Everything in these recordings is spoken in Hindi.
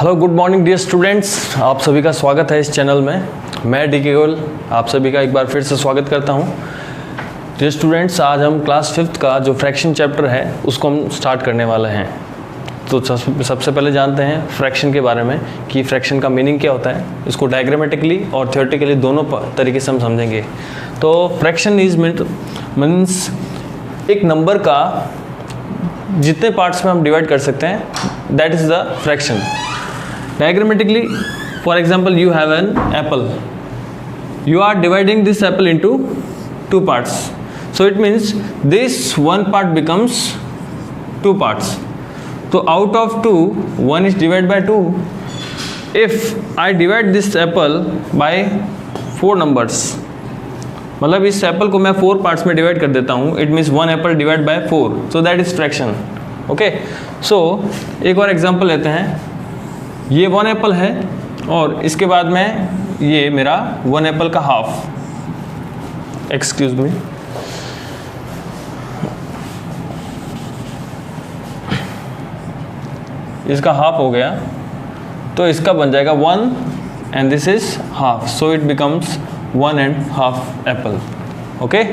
Hello good morning dear students, आप सभी का स्वागत है इस चैनल में। मैं डी के गोयल आप सभी का एक बार फिर से स्वागत करता हूं। डियर स्टूडेंट्स, आज हम क्लास 5th का जो फ्रैक्शन चैप्टर है उसको हम स्टार्ट करने वाले हैं। तो सबसे पहले जानते हैं फ्रैक्शन के बारे में कि फ्रैक्शन का मीनिंग क्या होता है। इसको डायग्रामेटिकली और थियोरेटिकली दोनों तरीके से हम समझेंगे। तो फ्रैक्शन इज मीन्स एक नंबर का जितने पार्ट्स में हम डिवाइड कर सकते हैं, that is the fraction. Diagrammatically, for example, you have an apple. You are dividing this apple into two parts. So it means this one part becomes two parts. So out of two, one is divided by two. If I divide this apple by 4 numbers, मतलब इस एप्पल को मैं 4 पार्ट्स में डिवाइड कर देता हूँ, it means 1 apple divide by 4, so that is fraction. Okay, so एक और एग्जांपल लेते हैं। ये 1 एप्पल है और इसके बाद में ये मेरा 1 एप्पल का हाफ, एक्सक्यूज मी, इसका हाफ हो गया, तो इसका बन जाएगा 1 and this is half, so it becomes 1.5 Apple. Okay,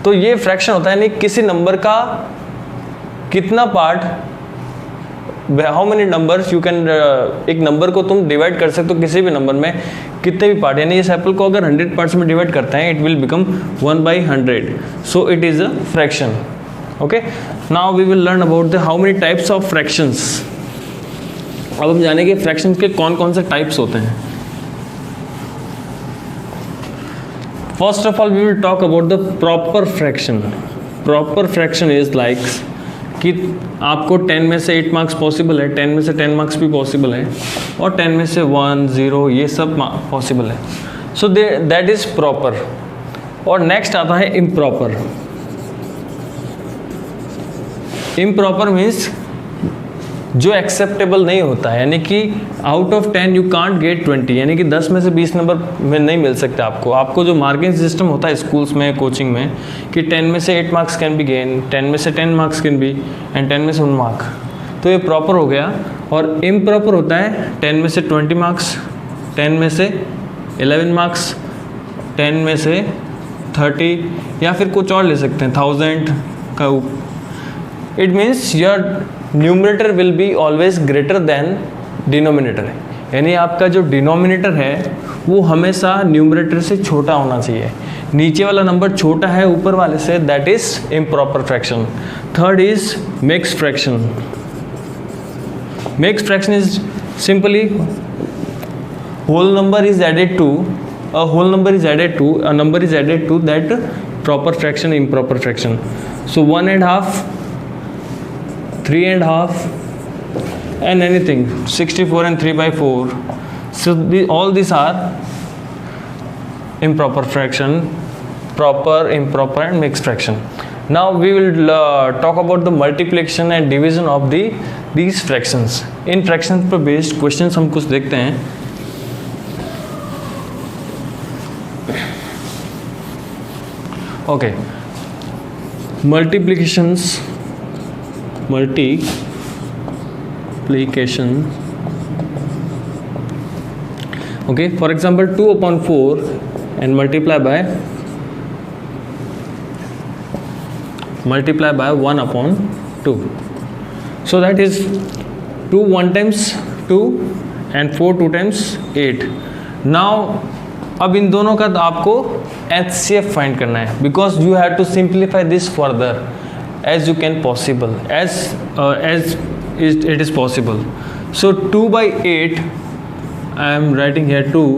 तो ये फ्रैक्शन होता है, यानी किसी नंबर का कितना part, how many numbers you can, एक नंबर को तुम डिवाइड कर सकते हो किसी भी नंबर में कितने भी पार्ट, यानी इस एप्पल को अगर 100 पार्ट्स में डिवाइड करते हैं, it will become 1/100, so it is a fraction. Okay, now we will learn about the how many types of fractions. अब हम जानेंगे फ्रैक्शंस के कौन कौन से टाइप्स होते हैं। First of all we will talk about the proper fraction. Proper fraction is like कि आपको 10 में से 8 मार्क्स पॉसिबल है, 10 में से 10 मार्क्स भी पॉसिबल है, और 10 में से 1, 0 ये सब पॉसिबल है। सो दैट इज प्रॉपर। और नेक्स्ट आता है इम्प्रॉपर। इम्प्रॉपर मीन्स जो एक्सेप्टेबल नहीं होता है, यानी कि out of 10 you can't get 20, यानी कि 10 में से 20 नंबर में नहीं मिल सकते आपको जो मार्किंग सिस्टम होता है स्कूल्स में, कोचिंग में, कि 10 में से 8 मार्क्स कैन बी गेन, 10 में से 10 मार्क्स कैन बी, एंड 10 में से 1 मार्क। तो ये प्रॉपर हो गया। और इम्प्रॉपर होता है 10 में से 20 मार्क्स, 10 में से 11 मार्क्स, 10 में से 30, या फिर कुछ और ले सकते हैं 1000 का। It means your numerator will be always greater than denominator, यानी आपका जो डिनोमिनेटर है वो हमेशा न्यूमरेटर से छोटा होना चाहिए। नीचे वाला नंबर छोटा है ऊपर वाले से, that is improper fraction. Third is mixed fraction. Mixed fraction is simply whole number is added to a whole number is added to a number is added to that proper fraction, improper fraction. So 1.5, 3.5, and anything 64 and 3/4. So all these are improper fraction, proper, improper, and mixed fraction. Now we will talk about the multiplication and division of these fractions. In fractions पर based questions हम कुछ देखते हैं। Okay, multiplication. Okay, for example 2/4 and multiply by 1/2. So that is 2 1 times 2 and 4 2 times 8. Now अब इन दोनों का आपको HCF फाइंड करना है, because you have to simplify this further as you can possible, as it is possible. So 2/8, I am writing here 2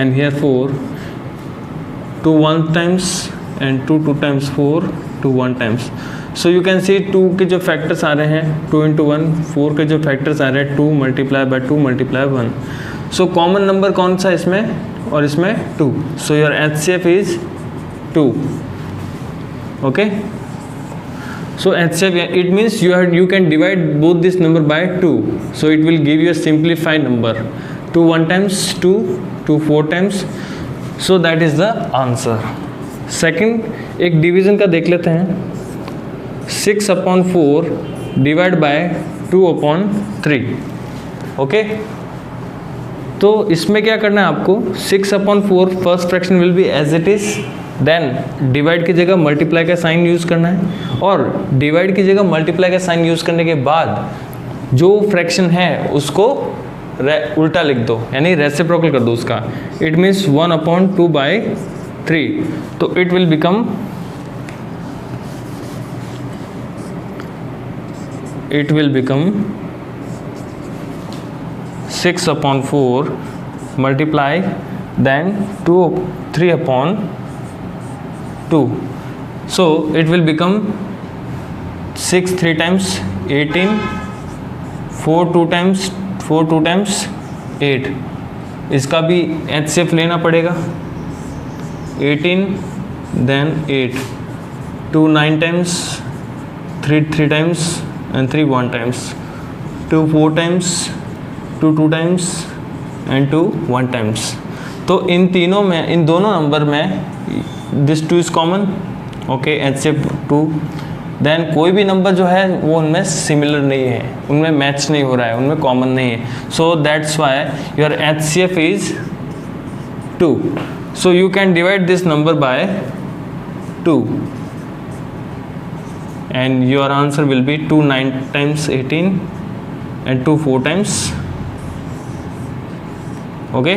and here 4, 2 1 times and 2 times 4, 2 1 times. So you can see 2 के जो फैक्टर्स आ रहे हैं 2 into 1, 4 के जो फैक्टर्स आ रहे हैं 2 multiply by 2 multiply 1. So common number कौन सा इसमें और इसमें 2. So your HCF is 2. Okay. So HCF, it means you can divide both this number by 2. So it will give you a simplified number. 2 1 times 2, 2 4 times. So that is the answer. Second, एक डिवीजन का देख लेते हैं। 6/4 डिवाइड बाय 2/3. ओके, तो इसमें क्या करना है आपको, 6/4 first fraction will be as it is, then divide की जगह मल्टीप्लाई का साइन यूज करना है, और डिवाइड की जगह मल्टीप्लाई का साइन यूज करने के बाद जो फ्रैक्शन है उसको उल्टा लिख दो, यानी रेसिप्रोकल कर दो उसका। इट मीन्स 1/2/3, तो it will become, it will become 6/4 multiply then 3/2, so it will become 6 3 times 18, 4 2 times 8, इसका भी HCF लेना पड़ेगा, 18 then 8, 2 9 times, 3 3 times and 3 1 times, 2 4 times, 2 2 times and 2 1 times। तो इन तीनों में, इन दोनों नंबर में this 2 is common, okay, HCF 2, then कोई भी नंबर जो है वो उनमें सिमिलर नहीं है, उनमें मैच नहीं हो रहा है, उनमें कॉमन नहीं है, so that's why your HCF is 2, so you can divide this number by 2 and your answer will be 2 9 times 18 and 2 4 times, okay,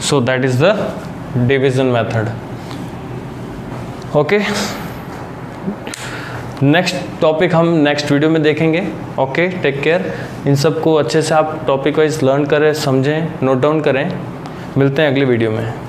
so that is the division method, okay। Next topic हम नेक्स्ट वीडियो में देखेंगे, ओके, टेक केयर। इन सब को अच्छे से आप टॉपिक वाइज लर्न करें, समझें, नोट डाउन करें। मिलते हैं अगली वीडियो में।